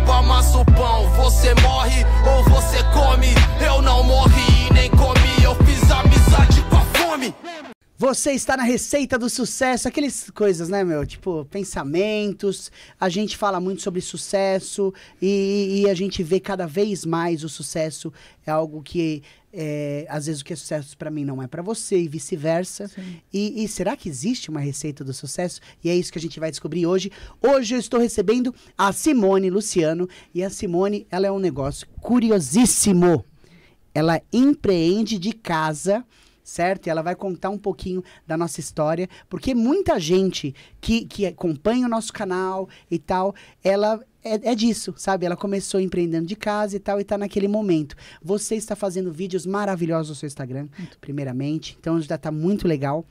água, amassa o pão. Você morre ou você come? Eu não morri nem comi, eu fiz amizade com a fome. Você está na Receita do Sucesso, aquelas coisas, né, meu? Tipo, pensamentos, a gente fala muito sobre sucesso e a gente vê cada vez mais o sucesso é algo que, às vezes, o que é sucesso para mim não é para você e vice-versa. E será que existe uma receita do sucesso? E é isso que a gente vai descobrir hoje. Hoje eu estou recebendo a Simone Luciano e a Simone, ela é um negócio curiosíssimo. Ela empreende de casa, certo? E ela vai contar um pouquinho da nossa história, porque muita gente que acompanha o nosso canal e tal, ela é disso, sabe? Ela começou empreendendo de casa e tal, e tá naquele momento. Você está fazendo vídeos maravilhosos no seu Instagram, primeiramente, então já tá muito legal.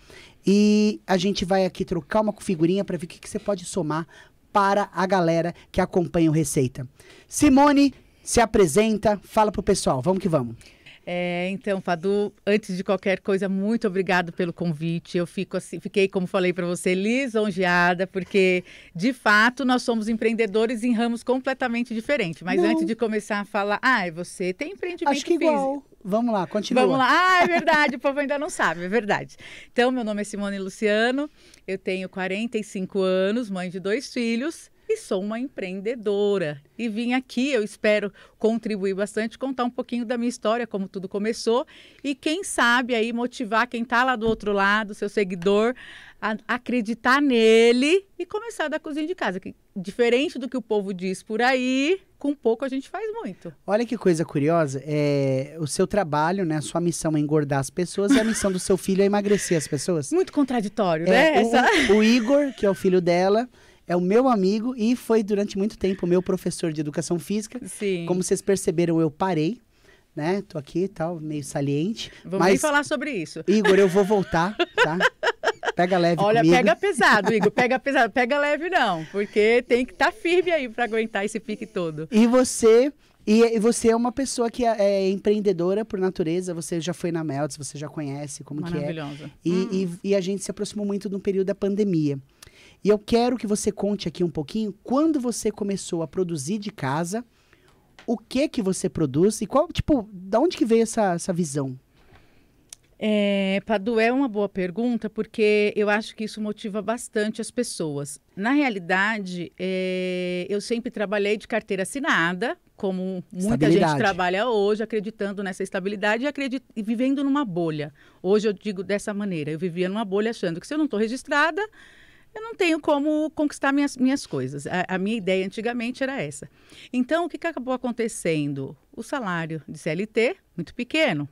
E a gente vai aqui trocar uma figurinha para ver o que você pode somar para a galera que acompanha o Receita. Simone, se apresenta, fala pro pessoal, vamos que vamos. Então, Padu, antes de qualquer coisa, muito obrigado pelo convite. Eu fiquei, como falei para você, lisonjeada, porque, de fato, nós somos empreendedores em ramos completamente diferentes. Mas antes de começar a falar, você tem empreendimento Acho que físico. igual. Vamos lá, continua. Vamos lá. É verdade, o povo ainda não sabe, é verdade. Então, meu nome é Simone Luciano, eu tenho 45 anos, mãe de 2 filhos. E sou uma empreendedora. E vim aqui, eu espero contribuir bastante, contar um pouquinho da minha história, como tudo começou. E quem sabe aí motivar quem está lá do outro lado, seu seguidor, a acreditar nele e começar da cozinha de casa. Que, diferente do que o povo diz por aí, com pouco a gente faz muito. Olha que coisa curiosa, o seu trabalho, né, a sua missão é engordar as pessoas e a missão do seu filho é emagrecer as pessoas. Muito contraditório, né? O Igor, que é o filho dela, é o meu amigo e foi durante muito tempo o meu professor de educação física. Sim. Como vocês perceberam, eu parei, né? Tô aqui e tal, meio saliente. Vamos nem falar sobre isso. Igor, eu vou voltar, tá? Pega leve comigo. Olha, pega pesado, Igor, pega pesado. Pega leve não, porque tem que estar firme aí para aguentar esse pique todo. E você é uma pessoa que é empreendedora por natureza, você já foi na Melts, você já conhece como que é. Maravilhosa. E a gente se aproximou muito no período da pandemia. E eu quero que você conte aqui um pouquinho quando você começou a produzir de casa, o que você produz e qual, tipo, da onde que veio essa visão? Padu, é uma boa pergunta, porque eu acho que isso motiva bastante as pessoas. Na realidade, eu sempre trabalhei de carteira assinada, como muita gente trabalha hoje, acreditando nessa estabilidade e vivendo numa bolha. Hoje eu digo dessa maneira, eu vivia numa bolha achando que se eu não estou registrada, eu não tenho como conquistar minhas coisas. A minha ideia antigamente era essa. Então, o que acabou acontecendo? O salário de CLT, muito pequeno.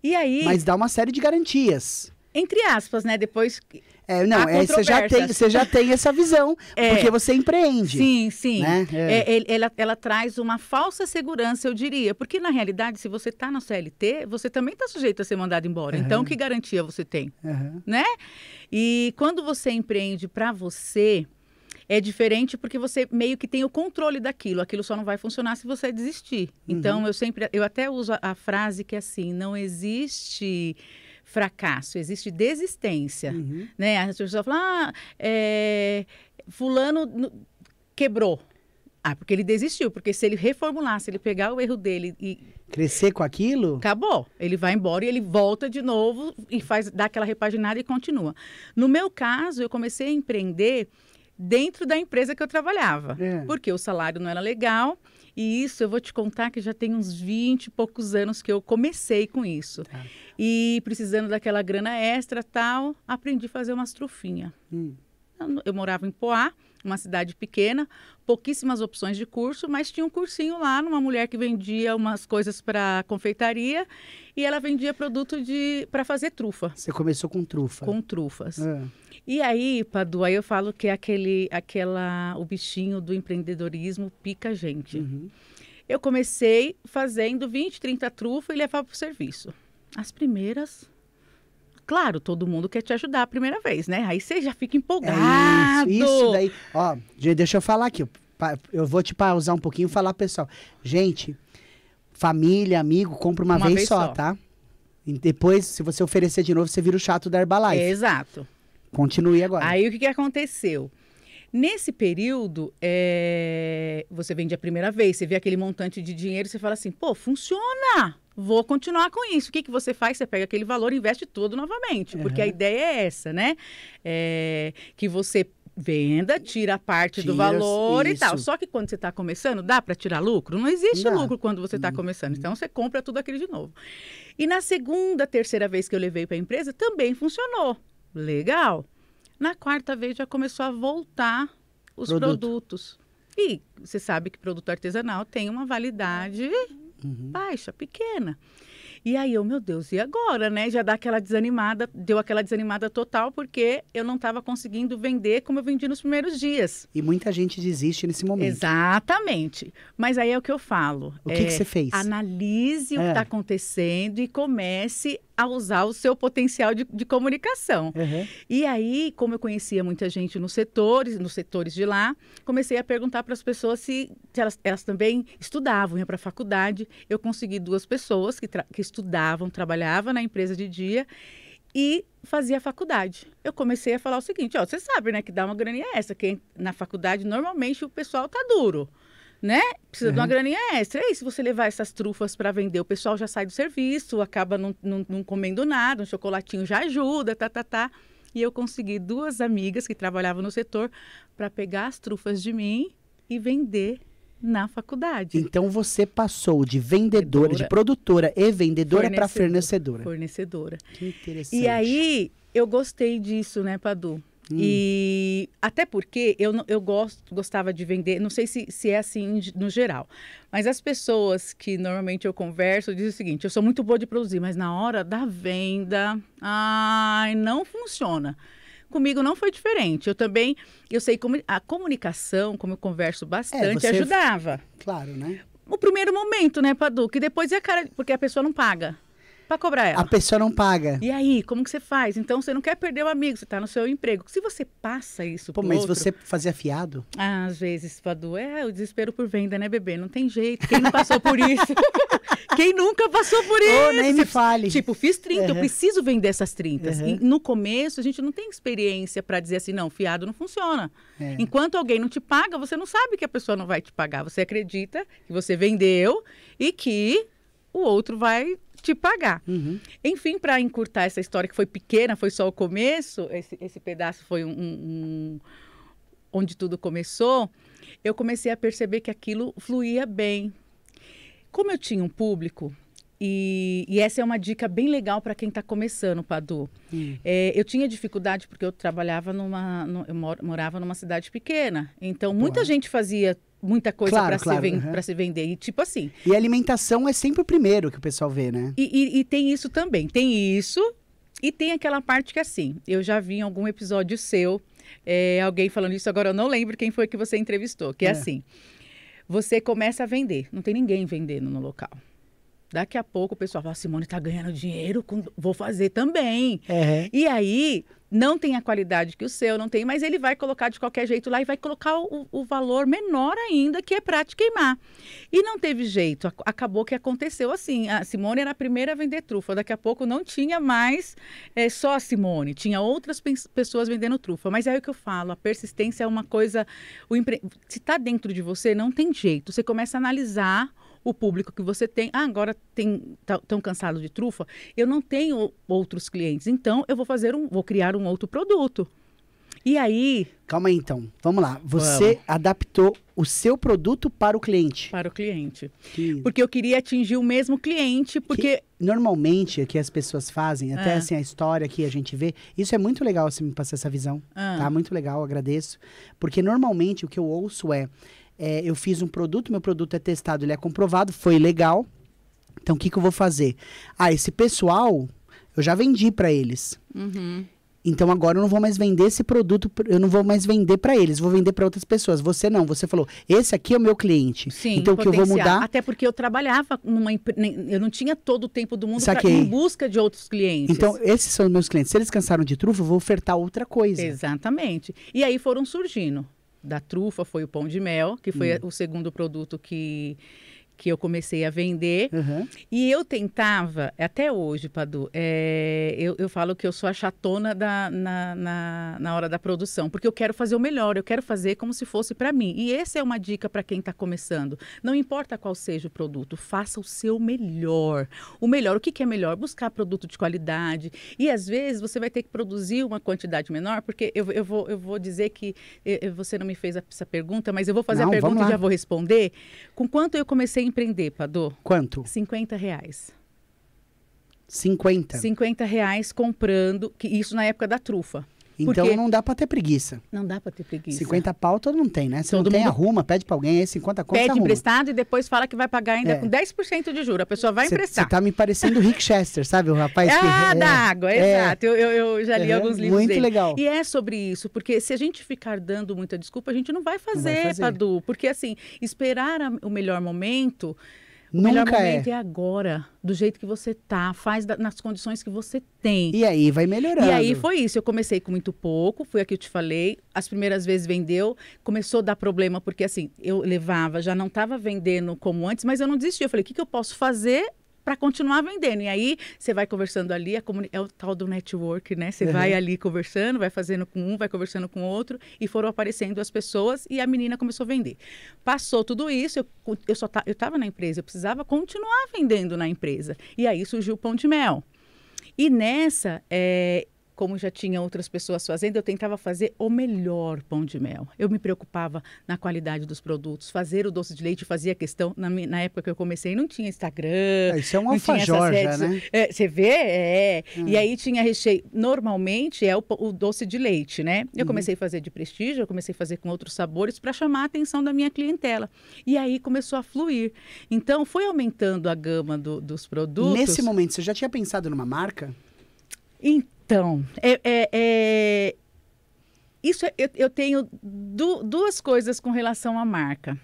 E aí... Mas dá uma série de garantias. Entre aspas, né? Depois... você já tem essa visão, porque você empreende. Sim, sim. Né? Ela traz uma falsa segurança, eu diria. Porque, na realidade, se você está no CLT, você também está sujeito a ser mandado embora. Então, que garantia você tem? Né? E quando você empreende para você, é diferente porque você meio que tem o controle daquilo. Aquilo só não vai funcionar se você desistir. Então, eu até uso a frase que é assim, não existe fracasso, existe desistência. Né? As pessoas falam, fulano quebrou. Porque ele desistiu, porque se ele reformular, se ele pegar o erro dele e... crescer com aquilo? Acabou. Ele vai embora e ele volta de novo e dá aquela repaginada e continua. No meu caso, eu comecei a empreender dentro da empresa que eu trabalhava. Porque o salário não era legal. E isso, eu vou te contar que já tem uns 20 e poucos anos que eu comecei com isso. E precisando daquela grana extra tal, aprendi a fazer umas trufinhas. Eu morava em Poá, uma cidade pequena, pouquíssimas opções de curso, mas tinha um cursinho lá, numa mulher que vendia umas coisas para confeitaria e ela vendia produto para fazer trufa. Você começou com trufa? Com trufas. E aí, Padu, aí eu falo que o bichinho do empreendedorismo pica a gente. Eu comecei fazendo 20, 30 trufas e levava para o serviço. As primeiras... Claro, todo mundo quer te ajudar a primeira vez, né? Aí você já fica empolgado. Isso daí. Ó, deixa eu falar aqui. Eu vou te pausar um pouquinho e falar, pessoal. Gente, família, amigo, compra uma vez só, tá? E depois, se você oferecer de novo, você vira o chato da Herbalife. Exato. Continue agora. Aí, o que aconteceu? Nesse período, você vende a primeira vez, você vê aquele montante de dinheiro e você fala assim, pô, funciona! Vou continuar com isso. O que você faz? Você pega aquele valor e investe tudo novamente. Porque a ideia é essa, né? Que você venda, tira a parte do valor e tal. Só que quando você está começando, dá para tirar lucro? Não existe lucro quando você está começando. Então, você compra tudo aquilo de novo. E na segunda, terceira vez que eu levei para a empresa, também funcionou. Legal. Na quarta vez, já começou a voltar os produtos. E você sabe que produto artesanal tem uma validade baixa, pequena. E aí meu Deus, e agora, né? Já dá aquela desanimada, deu aquela desanimada total, porque eu não estava conseguindo vender como eu vendi nos primeiros dias. E muita gente desiste nesse momento. Exatamente. Mas aí é o que eu falo. O que você fez? Analise o que está acontecendo e comece a usar o seu potencial de comunicação. E aí, como eu conhecia muita gente nos setores de lá, comecei a perguntar para as pessoas se elas também estudavam, iam para a faculdade. Eu consegui 2 pessoas que estudavam, trabalhavam na empresa de dia e fazia faculdade. Eu comecei a falar o seguinte, você sabe, né, que dá uma graninha extra, que na faculdade normalmente o pessoal tá duro, né? Precisa de uma graninha extra. E aí, se você levar essas trufas para vender, o pessoal já sai do serviço, acaba não comendo nada, um chocolatinho já ajuda, E eu consegui 2 amigas que trabalhavam no setor para pegar as trufas de mim e vender na faculdade. Então você passou de vendedora, de produtora e vendedora para fornecedora. Fornecedora. Que interessante. E aí eu gostei disso, né, Padu? E até porque eu gostava de vender, não sei se é assim no geral, mas as pessoas que normalmente eu converso dizem o seguinte, eu sou muito boa de produzir, mas na hora da venda, não funciona. Comigo não foi diferente. Eu sei como a comunicação, como eu converso bastante, ajudava. Claro, né? O primeiro momento, né, Padu? Que depois porque a pessoa não paga para cobrar ela. A pessoa não paga. E aí, como que você faz? Então, você não quer perder o amigo, você está no seu emprego. Se você passa isso pro mas outro... você fazia fiado? Às vezes, Padu, o desespero por venda, né, bebê? Não tem jeito. Quem não passou por isso? Quem nunca passou por isso? Nem me fale. Tipo, fiz 30, eu preciso vender essas 30. E no começo, a gente não tem experiência para dizer assim, não, fiado não funciona. Enquanto alguém não te paga, você não sabe que a pessoa não vai te pagar. Você acredita que você vendeu e que o outro vai te pagar. Enfim, para encurtar essa história que foi pequena, foi só o começo, esse pedaço foi onde tudo começou, eu comecei a perceber que aquilo fluía bem. Como eu tinha um público, e essa é uma dica bem legal para quem está começando, Padu. Eu tinha dificuldade porque eu trabalhava morava numa cidade pequena, então muita gente fazia muita coisa para se vender. E tipo assim... E a alimentação é sempre o primeiro que o pessoal vê, né? E tem isso também. Tem isso e tem aquela parte que assim, eu já vi em algum episódio seu, alguém falando isso, agora eu não lembro quem foi que você entrevistou, que é assim, você começa a vender, não tem ninguém vendendo no local. Daqui a pouco o pessoal fala, Simone tá ganhando dinheiro, vou fazer também. E aí, não tem a qualidade que o seu, não tem, mas ele vai colocar de qualquer jeito lá e vai colocar o valor menor ainda, que é para te queimar. E não teve jeito, acabou que aconteceu assim. A Simone era a primeira a vender trufa, daqui a pouco não tinha mais só a Simone, tinha outras pessoas vendendo trufa. Mas é o que eu falo, a persistência é uma coisa... Se está dentro de você, não tem jeito. Você começa a analisar o público que você tem. Agora estão cansados de trufa, eu não tenho outros clientes, então eu vou criar um outro produto. E aí... Calma aí, então. Vamos lá. Você adaptou o seu produto para o cliente. Para o cliente. Porque eu queria atingir o mesmo cliente, porque... Normalmente, o que as pessoas fazem, até assim, a história que a gente vê, isso é muito legal, você me passar essa visão, tá? Muito legal, agradeço. Porque normalmente o que eu ouço eu fiz um produto, meu produto é testado, ele é comprovado, foi legal. Então, o que eu vou fazer? Esse pessoal, eu já vendi para eles. Então, agora eu não vou mais vender esse produto, eu não vou mais vender para eles, vou vender para outras pessoas. Você não, você falou, esse aqui é o meu cliente. Sim, então, o que eu vou mudar... Até porque eu trabalhava eu não tinha todo o tempo do mundo em busca de outros clientes. Então, esses são os meus clientes. Se eles cansaram de trufa, eu vou ofertar outra coisa. Exatamente. E aí foram surgindo. Da trufa foi o pão de mel, que foi o segundo produto que que eu comecei a vender. E eu tentava, até hoje, Padu, eu falo que eu sou a chatona na hora da produção, porque eu quero fazer o melhor, eu quero fazer como se fosse para mim. E essa é uma dica para quem está começando. Não importa qual seja o produto, faça o seu melhor. O melhor, o que é melhor? Buscar produto de qualidade. E às vezes você vai ter que produzir uma quantidade menor, porque eu vou dizer que você não me fez essa pergunta, mas eu vou fazer a pergunta e já vou responder. Com quanto eu comecei a empreender, Padu? Quanto? R$50. 50? R$50 comprando, isso na época da trufa. Então porque não dá pra ter preguiça. Não dá pra ter preguiça. 50 pau todo mundo tem, né? Se todo não tem, mundo arruma, pede pra alguém, aí 50 conto pede arruma. emprestado e depois fala que vai pagar ainda com 10% de juros. A pessoa vai emprestar. Você tá me parecendo o Rick Chester, sabe? O rapaz que... da água, exato. Eu já li alguns livros muito dele. Legal. E é sobre isso, porque se a gente ficar dando muita desculpa, a gente não vai fazer, Padu. Porque assim, esperar o melhor momento... O melhor momento é agora, do jeito que você tá, faz nas condições que você tem. E aí vai melhorando. E aí foi isso, eu comecei com muito pouco, foi aqui que eu te falei, as primeiras vezes vendeu, começou a dar problema, porque assim, eu levava, já não estava vendendo como antes, mas eu não desisti, eu falei, o que eu posso fazer para continuar vendendo? E aí você vai conversando ali, é o tal do network, né? Você vai ali conversando, vai fazendo com um, vai conversando com o outro, e foram aparecendo as pessoas e a menina começou a vender. Passou tudo isso, eu estava na empresa, eu precisava continuar vendendo na empresa. E aí surgiu o Pão de Mel. E nessa, como já tinha outras pessoas fazendo, eu tentava fazer o melhor pão de mel. Eu me preocupava na qualidade dos produtos, fazer o doce de leite, fazia questão, na época que eu comecei, não tinha Instagram. Isso é um alfajor já, né? Você vê? E aí tinha recheio, normalmente é o doce de leite, né? Eu comecei a fazer de prestígio, eu comecei a fazer com outros sabores para chamar a atenção da minha clientela. E aí começou a fluir. Então, foi aumentando a gama dos produtos. Nesse momento, você já tinha pensado numa marca? Então, isso eu tenho duas coisas com relação à marca.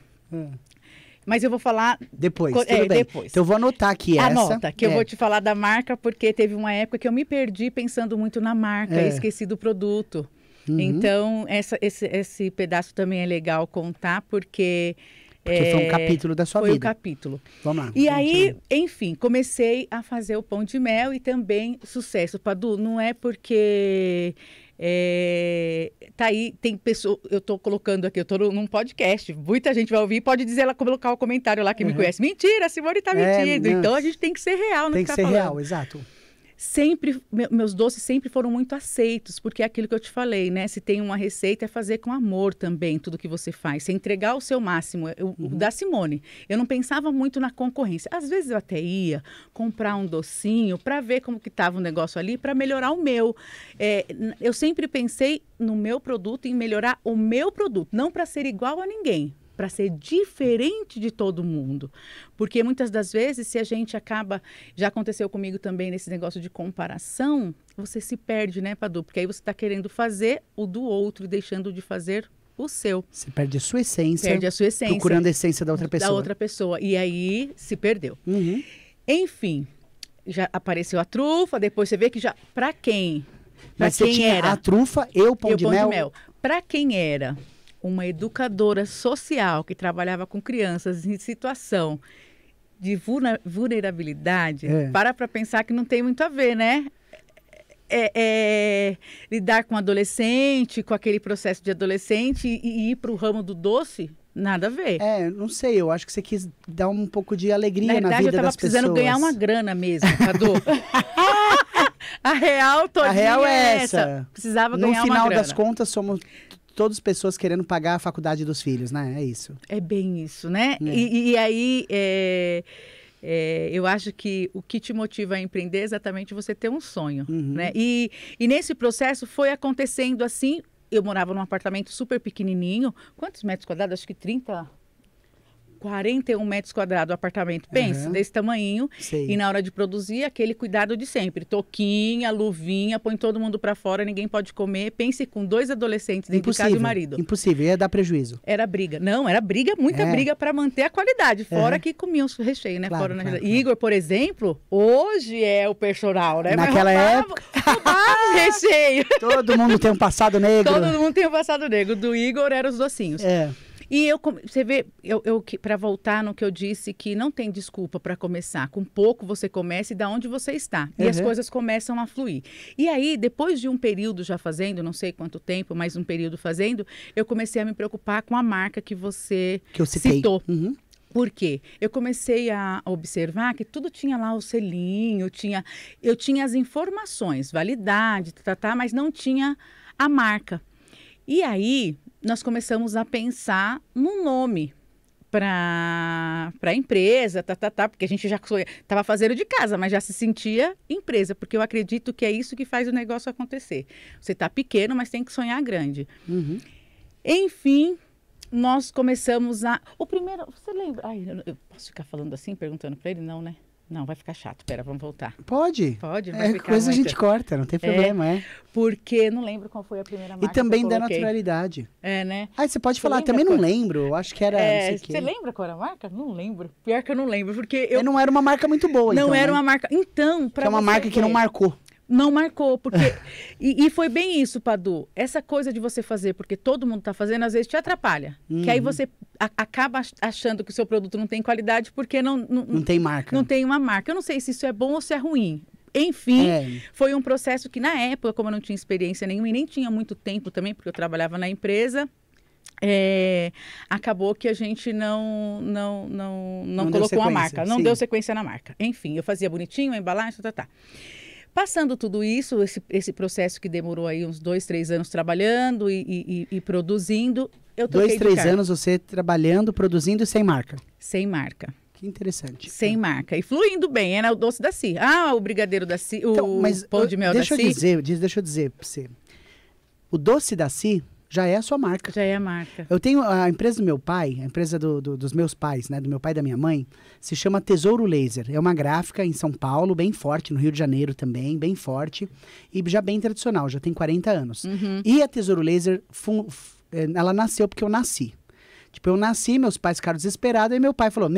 Mas eu vou falar... Depois, tudo bem. Depois. Então eu vou anotar aqui essa. Anota, que eu vou te falar da marca, porque teve uma época que eu me perdi pensando muito na marca e esqueci do produto. Então, esse pedaço também é legal contar, porque foi um capítulo da sua vida. Foi um capítulo. Vamos lá. E aí, enfim, comecei a fazer o pão de mel e também sucesso. Padu, não é porque... tá aí, tem pessoa, eu tô colocando aqui, eu tô num podcast, muita gente vai ouvir, pode dizer, ela colocar o comentário lá que me conhece. Mentira, a Simone tá mentindo. Então a gente tem que ser real no que tá falando. Tem que ser real, exato. Sempre, meus doces sempre foram muito aceitos, porque é aquilo que eu te falei, né? Se tem uma receita, é fazer com amor também tudo que você faz. Você entregar o seu máximo. Da Simone, eu não pensava muito na concorrência. Às vezes eu até ia comprar um docinho para ver como que estava o negócio ali, para melhorar o meu. Eu sempre pensei no meu produto, em melhorar o meu produto, não para ser igual a ninguém, para ser diferente de todo mundo. Porque muitas das vezes, se a gente acaba... Já aconteceu comigo também nesse negócio de comparação, você se perde, né, Padu? Porque aí você está querendo fazer o do outro e deixando de fazer o seu. Você perde a sua essência. Perde a sua essência. Procurando a essência da outra pessoa. Da outra pessoa. E aí se perdeu. Enfim, já apareceu a trufa, depois você vê que já... Para quem? Para quem era? A trufa e o pão de mel. Para quem era uma educadora social que trabalhava com crianças em situação de vulnerabilidade, para pensar que não tem muito a ver, né? Lidar com adolescente, com aquele processo de adolescente e ir para o ramo do doce, nada a ver. Não sei, eu acho que você quis dar um pouco de alegria na vida das pessoas. Na verdade, eu estava precisando ganhar uma grana mesmo, Padu. A real todinha a real é essa. Precisava ganhar uma grana. No final das contas, somos todas pessoas querendo pagar a faculdade dos filhos, né? É isso. É bem isso, né? E aí, eu acho que o que te motiva a empreender é exatamente você ter um sonho, né? E nesse processo foi acontecendo assim. Eu morava num apartamento super pequenininho. Quantos metros quadrados? Acho que 41 metros quadrados o apartamento, pensa, desse tamanhinho. Sei. E na hora de produzir, aquele cuidado de sempre. Toquinha, luvinha, põe todo mundo pra fora, ninguém pode comer. Pense com 2 adolescentes dentro de casa e o marido. Impossível, ia dar prejuízo. Era briga. Não, era briga, muita briga para manter a qualidade. Fora que comiam os recheios, né? Claro, fora Igor, por exemplo, hoje é o personal, né? Naquela época... Roubava os recheios. Todo mundo tem um passado negro. Todo mundo tem um passado negro. Do Igor eram os docinhos. E você vê, para voltar no que eu disse, que não tem desculpa para começar. Com pouco você começa e da onde você está. E as coisas começam a fluir. E aí, depois de um período já fazendo, não sei quanto tempo, mas um período fazendo, eu comecei a me preocupar com a marca que você citou. Por quê? Eu comecei a observar que tudo tinha lá o selinho, eu tinha as informações, validade, mas não tinha a marca. E aí, nós começamos a pensar num nome para a empresa, porque a gente já estava fazendo de casa, mas já se sentia empresa, porque eu acredito que é isso que faz o negócio acontecer. Você está pequeno, mas tem que sonhar grande. Enfim, nós começamos a... O primeiro, você lembra? Ai, eu posso ficar falando assim, perguntando para ele? Não, né? Não, vai ficar chato. Pera, vamos voltar. Pode. Pode, vai ficar coisa muito... a gente corta, não tem problema, Porque não lembro qual foi a primeira marca. E também da naturalidade. Né? Você pode falar, também não lembro. Eu acho que era. Não sei você lembra qual era a marca? Não lembro. Pior que eu não lembro, porque não era uma marca muito boa. Não então, era uma marca. Então, para é uma marca que não marcou. Não marcou, porque... e foi bem isso, Padu. Essa coisa de você fazer porque todo mundo está fazendo, às vezes te atrapalha. Que aí você acaba achando que o seu produto não tem qualidade porque não tem marca. Não tem uma marca. Eu não sei se isso é bom ou se é ruim. Enfim, foi um processo que na época, como eu não tinha experiência nenhuma e nem tinha muito tempo também, porque eu trabalhava na empresa... acabou que a gente não colocou a marca. Não deu sequência na marca. Enfim, eu fazia bonitinho a embalagem, Passando tudo isso, esse processo que demorou aí uns 2, 3 anos trabalhando e produzindo, eu troquei 2, 3 anos você trabalhando, produzindo sem marca? Sem marca. Que interessante. Sem marca. E fluindo bem, era o doce da Si. O brigadeiro da Si, o pão de mel da Si. Deixa eu dizer para você. O doce da Si já é a sua marca. Já é a marca. Eu tenho a empresa do meu pai, a empresa dos meus pais, né? Do meu pai e da minha mãe, se chama Tesouro Laser. É uma gráfica em São Paulo, bem forte, no Rio de Janeiro também, bem forte. E já bem tradicional, já tem 40 anos. E a Tesouro Laser, ela nasceu porque eu nasci. Tipo, eu nasci, meus pais ficaram desesperados, e meu pai falou,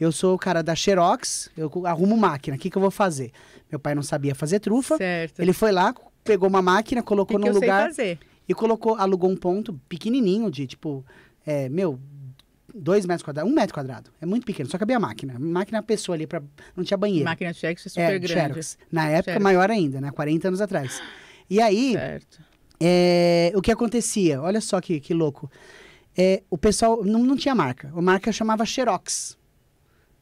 eu sou o cara da Xerox, eu arrumo máquina, o que eu vou fazer? Meu pai não sabia fazer trufa. Certo. Ele foi lá, pegou uma máquina, colocou num lugar... Sei fazer. E alugou um ponto pequenininho de, 2 metros quadrados, 1 metro quadrado. É muito pequeno, só cabia a máquina. A máquina, a pessoa ali, não tinha banheiro. Máquina Xerox é super grande. Xerox. Na época, maior ainda, né? 40 anos atrás. E aí, o que acontecia? Olha só que louco. O pessoal não tinha marca. A marca chamava Xerox,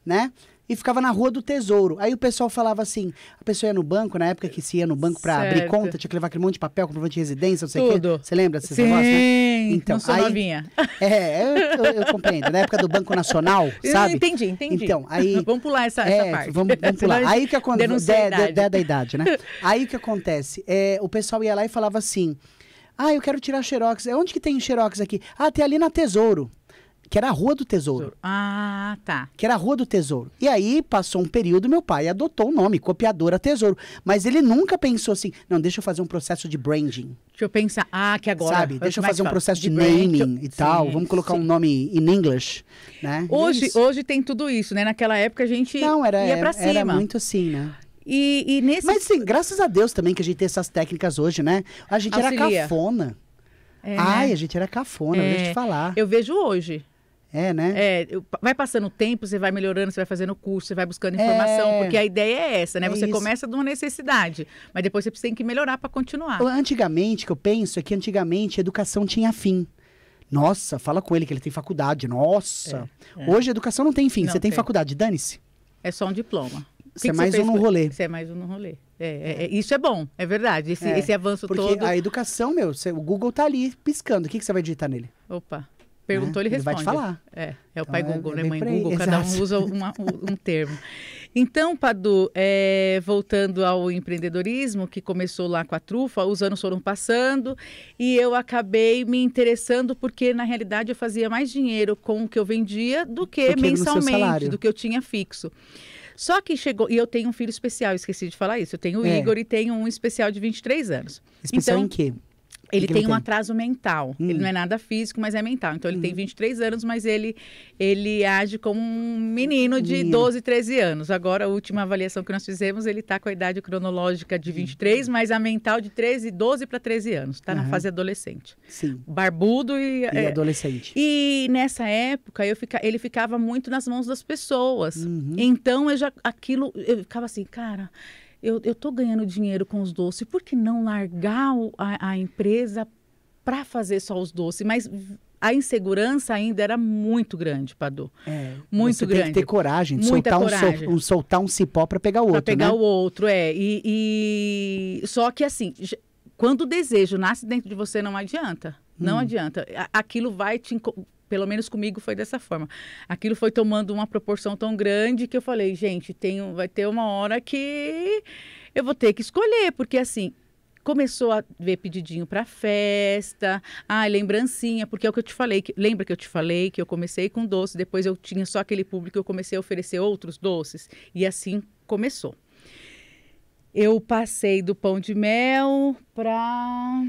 né? E ficava na Rua do Tesouro. Aí o pessoal falava assim, a pessoa ia no banco, na época que se ia no banco pra abrir conta, tinha que levar aquele monte de papel, comprovante de residência, não sei o quê. Você lembra desses negócios, né? Então, não sou novinha. Eu compreendo. Na época do Banco Nacional, sabe? Entendi. Então, aí... Vamos pular essa parte. Vamos pular. Aí o que acontece... Da idade, né? Aí o que acontece? O pessoal ia lá e falava assim, eu quero tirar Xerox. Onde que tem Xerox aqui? Tem ali na Tesouro. Que era a Rua do Tesouro. Tá. Que era a Rua do Tesouro. E aí, passou um período, meu pai adotou o nome, Copiadora Tesouro. Mas ele nunca pensou assim, não, deixa eu fazer um processo de branding. Deixa eu pensar, que agora... Sabe, deixa eu fazer um processo de naming e tal. Vamos colocar um nome em inglês, né? Hoje tem tudo isso, né? Naquela época a gente ia pra cima. Era muito assim, né? Mas sim, graças a Deus também que a gente tem essas técnicas hoje, né? A gente era cafona. A gente era cafona, deixa eu te falar. Eu vejo hoje. Né? Vai passando o tempo, você vai melhorando, você vai fazendo curso, você vai buscando informação, porque a ideia é essa, né? Você começa de uma necessidade, mas depois você tem que melhorar para continuar. Antigamente, que eu penso, é que antigamente a educação tinha fim. Nossa, fala com ele que ele tem faculdade. Nossa. Hoje a educação não tem fim, você tem faculdade, dane-se. É só um diploma. Você é mais um no rolê. Você é mais um no rolê. Isso é bom, é verdade. Esse avanço todo. Porque a educação, o Google tá ali piscando. O que você vai digitar nele? Opa. Perguntou, ele responde. Ele vai te falar. É o pai Google, né? Mãe Google, cada um usa um termo. Então, Padu, voltando ao empreendedorismo, que começou lá com a trufa, os anos foram passando e eu acabei me interessando porque, na realidade, eu fazia mais dinheiro com o que eu vendia do que mensalmente, do que eu tinha fixo. Só que chegou... E eu tenho um filho especial, esqueci de falar isso. Eu tenho o Igor e tenho um especial de 23 anos. Especial em quê? Ele tem um atraso mental. Ele não é nada físico, mas é mental. Então, ele tem 23 anos, mas ele age como um menino de 12, 13 anos. Agora, a última avaliação que nós fizemos, ele está com a idade cronológica de 23, mas a mental de 12 para 13 anos. Está na fase adolescente. Sim. Barbudo e adolescente. E nessa época, ele ficava muito nas mãos das pessoas. Então, eu ficava assim, cara... Eu tô ganhando dinheiro com os doces, por que não largar a empresa para fazer só os doces? Mas a insegurança ainda era muito grande, Padu. Muito você grande. Tem que ter coragem de soltar um cipó para pegar o outro, Para pegar o outro, Só que assim, quando o desejo nasce dentro de você, não adianta. Não adianta. Aquilo vai te... Pelo menos comigo foi dessa forma. Aquilo foi tomando uma proporção tão grande que eu falei, gente, vai ter uma hora que eu vou ter que escolher, porque assim, começou a ver pedidinho para festa, lembrancinha, porque é o que eu te falei, lembra que eu te falei que eu comecei com doce, depois eu tinha só aquele público, eu comecei a oferecer outros doces, e assim começou. Eu passei do pão de mel para...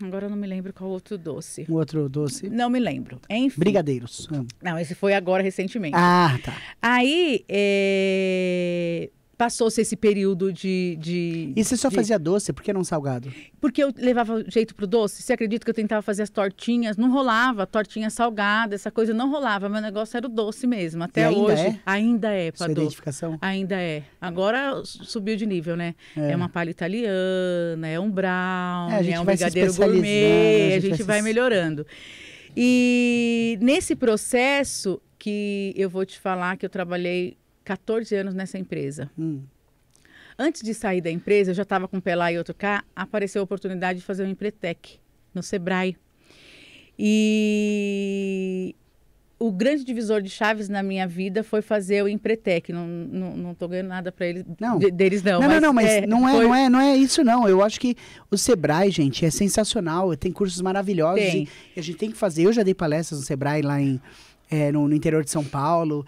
Agora eu não me lembro qual outro doce. O outro doce? Não me lembro. Enfim. Brigadeiros. Não, esse foi agora recentemente. Ah, tá. Aí, passou-se esse período de... E você só fazia doce? Por que não salgado? Porque eu levava jeito pro doce. Você acredita que eu tentava fazer as tortinhas? Não rolava. Tortinha salgada, essa coisa não rolava. Meu negócio era o doce mesmo. Até hoje. Ainda é, Padu. Sua identificação? Ainda é. Agora subiu de nível, né? É uma palha italiana, é um brownie, é um brigadeiro gourmet. A gente vai melhorando. E nesse processo que eu vou te falar que eu trabalhei 14 anos nessa empresa. Antes de sair da empresa, eu já estava com o pé lá e outro cá, apareceu a oportunidade de fazer um Empretec no Sebrae. E o grande divisor de chaves na minha vida foi fazer o Empretec. Não tô ganhando nada para eles, deles não. Mas não é isso não. Eu acho que o Sebrae, gente, é sensacional. Tem cursos maravilhosos e a gente tem que fazer. Eu já dei palestras no Sebrae lá no interior de São Paulo,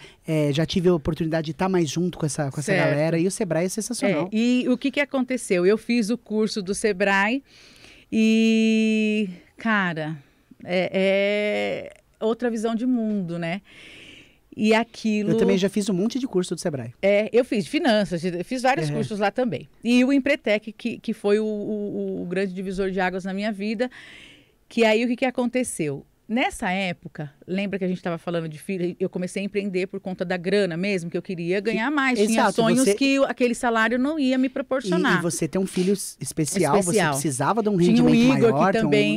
já tive a oportunidade de estar mais junto com essa galera, e o Sebrae é sensacional. E o que aconteceu? Eu fiz o curso do Sebrae e, cara, é outra visão de mundo, né? E aquilo... Eu também já fiz um monte de curso do Sebrae. Eu fiz de finanças, fiz vários cursos lá também. E o Empretec, que foi o grande divisor de águas na minha vida, que aí o que aconteceu? Nessa época, lembra que a gente estava falando de filho? Eu comecei a empreender por conta da grana mesmo, que eu queria ganhar mais. Tinha sonhos que aquele salário não ia me proporcionar. E você tem um filho especial, você precisava de um rendimento maior.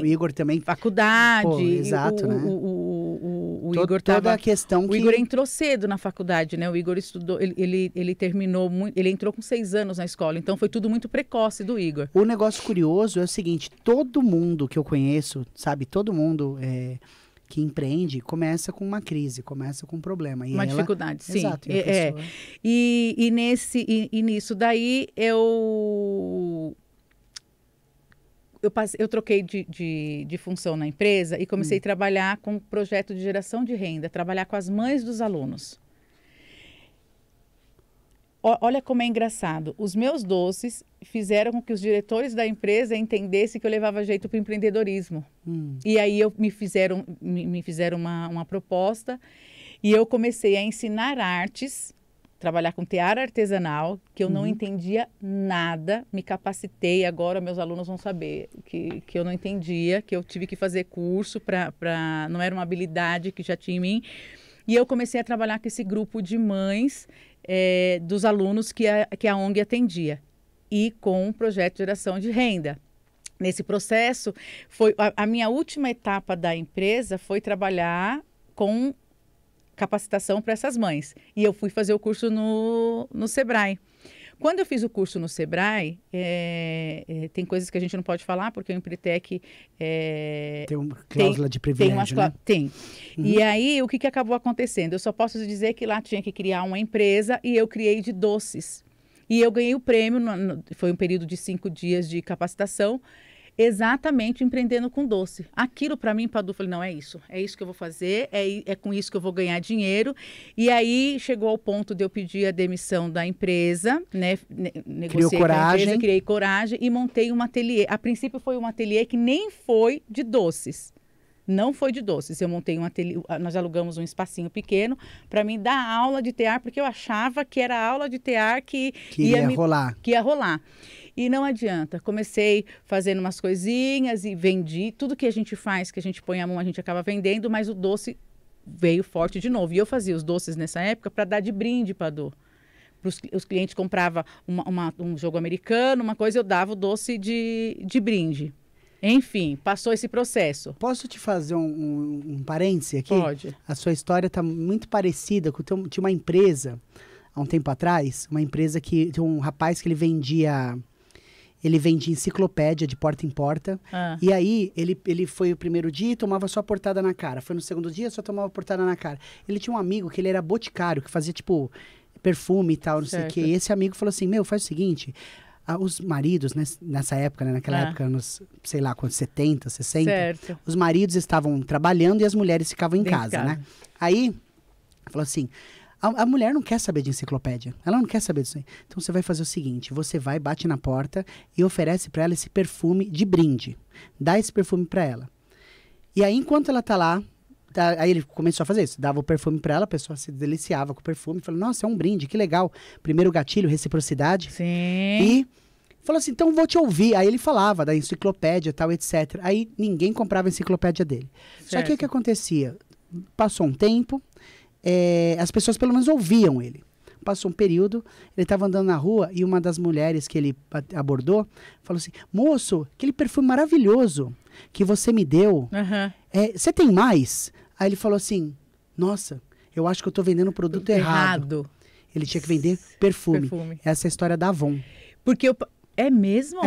O Igor também. Faculdade. Pô, exato, né? O Igor toda a questão o Igor entrou cedo na faculdade, né? O Igor estudou, ele terminou, ele entrou com 6 anos na escola, então foi tudo muito precoce do Igor. O negócio curioso é o seguinte, todo mundo que eu conheço, sabe, todo mundo que empreende começa com uma crise, começa com um problema. E dificuldade, sim. Exato. E nisso daí eu troquei de função na empresa e comecei a trabalhar com um projeto de geração de renda, trabalhar com as mães dos alunos. Olha como é engraçado. Os meus doces fizeram com que os diretores da empresa entendessem que eu levava jeito para o empreendedorismo. E aí me fizeram uma proposta e eu comecei a ensinar artes, trabalhar com tear artesanal, que eu não entendia nada, me capacitei, agora meus alunos vão saber que eu não entendia, que eu tive que fazer curso, não era uma habilidade que já tinha em mim. E eu comecei a trabalhar com esse grupo de mães dos alunos que a ONG atendia, e com um projeto de geração de renda. Nesse processo, a minha última etapa da empresa foi trabalhar com capacitação para essas mães. E eu fui fazer o curso no Sebrae. Quando eu fiz o curso no Sebrae, tem coisas que a gente não pode falar, porque o Empretec... tem uma cláusula de privilégio, né? Tem. E aí, o que acabou acontecendo? Eu só posso dizer que lá tinha que criar uma empresa e eu criei de doces. E eu ganhei o prêmio, foi um período de 5 dias de capacitação. exatamente empreendendo com doce. Aquilo para mim, Padu, eu falei, não, é isso que eu vou fazer, é com isso que eu vou ganhar dinheiro. E aí chegou ao ponto de eu pedir a demissão da empresa, né? Negociei com a empresa, criei coragem e montei um ateliê. A princípio foi um ateliê que nem foi de doces. Não foi de doces. Eu montei um ateliê, nós alugamos um espacinho pequeno para mim dar aula de tear, porque eu achava que era a aula de tear que ia rolar. E não adianta. Comecei fazendo umas coisinhas e vendi. Tudo que a gente faz, que a gente põe a mão, a gente acaba vendendo, mas o doce veio forte de novo. E eu fazia os doces nessa época para dar de brinde para Padu. Os clientes compravam um jogo americano, uma coisa, eu dava o doce de brinde. Enfim, passou esse processo. Posso te fazer um parêntese aqui? Pode. A sua história está muito parecida com... Tinha uma empresa, há um tempo atrás, uma empresa que... Tinha um rapaz que ele vendia enciclopédia de porta em porta. E aí, ele foi o primeiro dia e tomava só portada na cara. Foi no segundo dia, só tomava portada na cara. Ele tinha um amigo que ele era boticário, que fazia, tipo, perfume e tal, não sei o quê. E esse amigo falou assim, faz o seguinte... Os maridos, nessa época, né, naquela época, nos, sei lá, quantos, 70, 60, certo. Os maridos estavam trabalhando e as mulheres ficavam em casa, né? Aí, falou assim, a mulher não quer saber de enciclopédia, ela não quer saber disso aí. Então, você vai fazer o seguinte, você vai, bate na porta e oferece para ela esse perfume de brinde. Dá esse perfume para ela. E aí, enquanto ela tá lá, aí ele começou a fazer isso, dava o perfume para ela, a pessoa se deliciava com o perfume, falou, nossa, é um brinde, que legal. Primeiro gatilho, reciprocidade. Sim. E falou assim, então vou te ouvir. Aí ele falava da enciclopédia e tal, etc. Aí ninguém comprava a enciclopédia dele. Certo. Só que o que acontecia? Passou um tempo, as pessoas pelo menos ouviam ele. Passou um período, ele estava andando na rua e uma das mulheres que ele abordou falou assim, moço, aquele perfume maravilhoso que você me deu, você tem mais? Aí ele falou assim, nossa, eu acho que eu estou vendendo o produto errado. Ele tinha que vender perfume. Essa é a história da Avon. Porque é mesmo?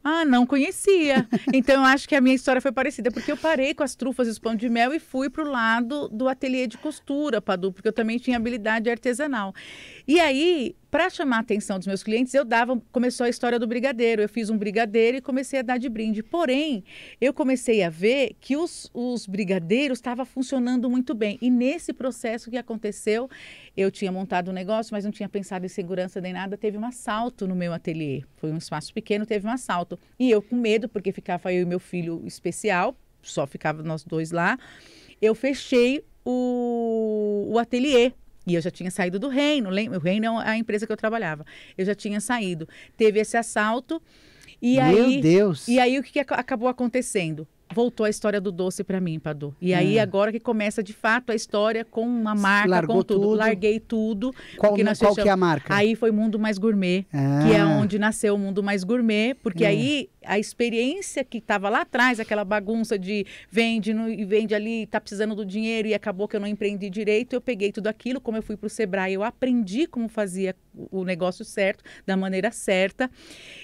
Ah, não conhecia. Então, eu acho que a minha história foi parecida, porque eu parei com as trufas e os pão de mel e fui para o lado do ateliê de costura, Padu, porque eu também tinha habilidade artesanal. E aí, para chamar a atenção dos meus clientes, começou a história do brigadeiro. Eu fiz um brigadeiro e comecei a dar de brinde. Porém, eu comecei a ver que os brigadeiros estavam funcionando muito bem. E nesse processo que aconteceu, eu tinha montado um negócio, mas não tinha pensado em segurança nem nada. Teve um assalto no meu ateliê. Foi um espaço pequeno, teve um assalto. E eu com medo, porque ficava eu e meu filho especial, só ficava nós dois lá. Eu fechei o ateliê. E eu já tinha saído do Reino. O Reino é a empresa que eu trabalhava. Eu já tinha saído. Teve esse assalto. Meu Deus! E aí, o que acabou acontecendo? Voltou a história do doce para mim, Padu. E aí, agora que começa, de fato, a história com uma marca, largou com tudo. Tudo. Larguei tudo. Qual que é a marca? Aí foi Mundo Mais Gourmet, que é onde nasceu o Mundo Mais Gourmet. Porque aí, a experiência que estava lá atrás, aquela bagunça de vende ali, tá precisando do dinheiro e acabou que eu não empreendi direito, eu peguei tudo aquilo, como eu fui para o Sebrae, eu aprendi como fazia o negócio certo, da maneira certa.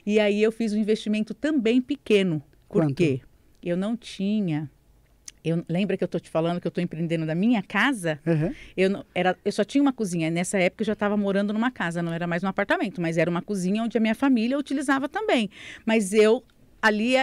E aí, eu fiz um investimento também pequeno. Por quê? Eu não tinha... Lembra que eu estou te falando que eu estou empreendendo da minha casa? Eu só tinha uma cozinha. Nessa época eu já estava morando numa casa, não era mais um apartamento, mas era uma cozinha onde a minha família utilizava também. Mas ali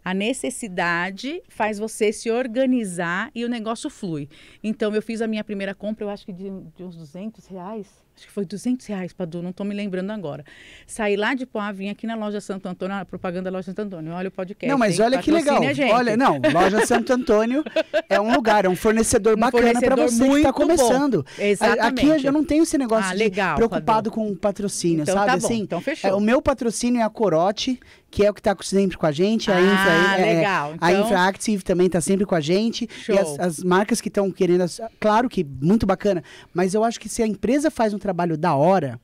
a necessidade faz você se organizar e o negócio flui. Então eu fiz a minha primeira compra, eu acho que de uns R$200. Acho que foi R$200, Padu, não estou me lembrando agora. Saí lá de Poá, vim aqui na loja Santo Antônio, a propaganda da loja Santo Antônio. Olha o podcast. Não, mas olha que legal. Olha, não, loja Santo Antônio é um lugar, é um fornecedor bacana para você que está começando. Exatamente. Aqui eu não tenho esse negócio legal, preocupado com o patrocínio, então, sabe? Tá bom, assim, então fechou. O meu patrocínio é a Corote, que é o que está sempre com a gente. Legal. Então... A Infraactive também está sempre com a gente. Show. E as marcas que estão querendo... Claro que muito bacana, mas eu acho que se a empresa faz um trabalho da hora,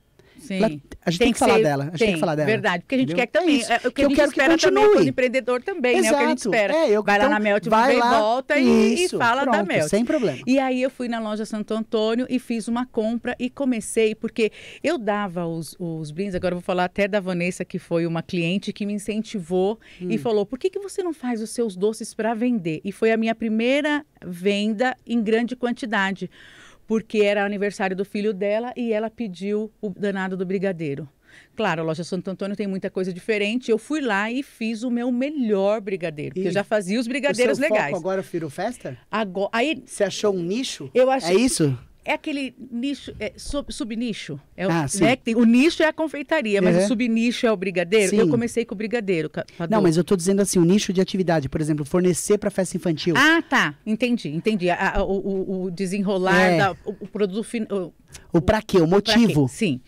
a gente tem que falar dela. A gente tem que falar dela. Verdade, porque a gente quer que também. O que a gente quero espera que continue. também, todo empreendedor também, Exato. né? O que a gente espera. Vai lá na Melt, vai e lá, volta e fala pronto, da Melt. Sem problema. E aí eu fui na loja Santo Antônio e fiz uma compra e comecei, porque eu dava os brindes, agora eu vou falar até da Vanessa, que foi uma cliente que me incentivou e falou, por que você não faz os seus doces para vender? E foi a minha primeira venda em grande quantidade. Porque era aniversário do filho dela e ela pediu o danado do brigadeiro. Claro, a loja Santo Antônio tem muita coisa diferente. Eu fui lá e fiz o meu melhor brigadeiro, porque eu já fazia os brigadeiros o seu legais. Foco agora virou festa? Agora, aí, você achou um nicho? Eu achei, é isso? É aquele nicho, subnicho. Sim. Né? O nicho é a confeitaria, mas o subnicho é o brigadeiro. Sim. Eu comecei com o brigadeiro. Não, mas eu tô dizendo assim, o nicho de atividade, por exemplo, fornecer para festa infantil. Ah, tá. Entendi. O desenrolar, o produto... O pra quê? O motivo. Quê? Sim.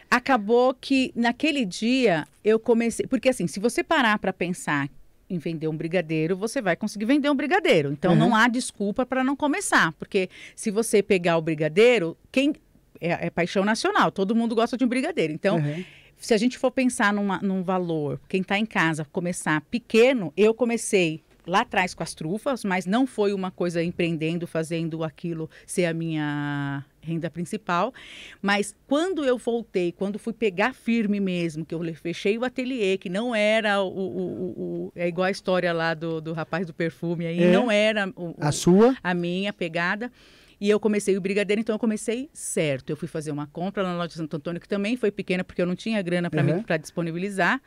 Acabou que naquele dia eu comecei... Porque assim, se você parar para pensar em vender um brigadeiro, você vai conseguir vender um brigadeiro. Então, não há desculpa para não começar. Porque se você pegar o brigadeiro, é paixão nacional. Todo mundo gosta de um brigadeiro. Então, se a gente for pensar num valor, quem está em casa começar pequeno, eu comecei lá atrás com as trufas, mas não foi uma coisa empreendendo, fazendo aquilo ser a minha renda principal. Mas quando eu voltei, quando fui pegar firme mesmo, que eu fechei o ateliê, que não era é igual a história lá do rapaz do perfume aí, não era a minha pegada. E eu comecei o brigadeiro, então eu comecei certo. Eu fui fazer uma compra lá na loja Santo Antônio, que também foi pequena, porque eu não tinha grana para disponibilizar.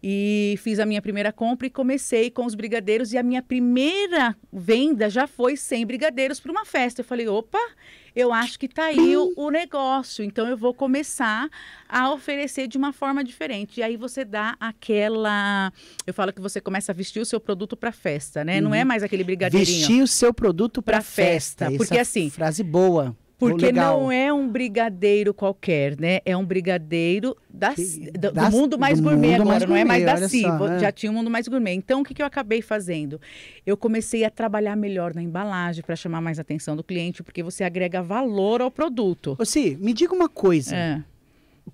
E fiz a minha primeira compra e comecei com os brigadeiros. E a minha primeira venda já foi 100 brigadeiros para uma festa. Eu falei, opa, eu acho que tá aí o negócio. Então, eu vou começar a oferecer de uma forma diferente. E aí, você dá aquela... Eu falo que você começa a vestir o seu produto para festa, né? Não é mais aquele brigadeirinho. Vestir o seu produto para festa. Porque assim... Frase boa. Porque não é um brigadeiro qualquer, né? É um brigadeiro do mundo mais gourmet agora, não é mais da Cibo, já tinha um mundo mais gourmet. Então, o que eu acabei fazendo? Eu comecei a trabalhar melhor na embalagem para chamar mais a atenção do cliente, porque você agrega valor ao produto. Ô, Si, me diga uma coisa.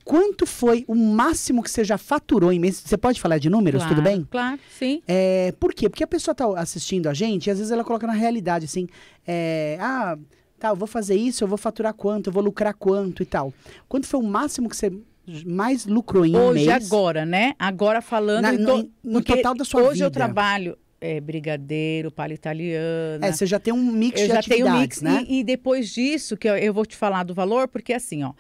Quanto foi o máximo que você já faturou em mês? Você pode falar de números, tudo bem? Claro, sim. Por quê? Porque a pessoa tá assistindo a gente e às vezes ela coloca na realidade, assim, tá, eu vou fazer isso, eu vou faturar quanto, eu vou lucrar quanto e tal. Quanto foi o máximo que você mais lucrou em um mês? Hoje, agora, né? Agora falando... No total da sua vida. Hoje eu trabalho brigadeiro, palha italiana... Você já tem um mix de atividades, né? E depois disso, que eu vou te falar do valor, porque assim, ó...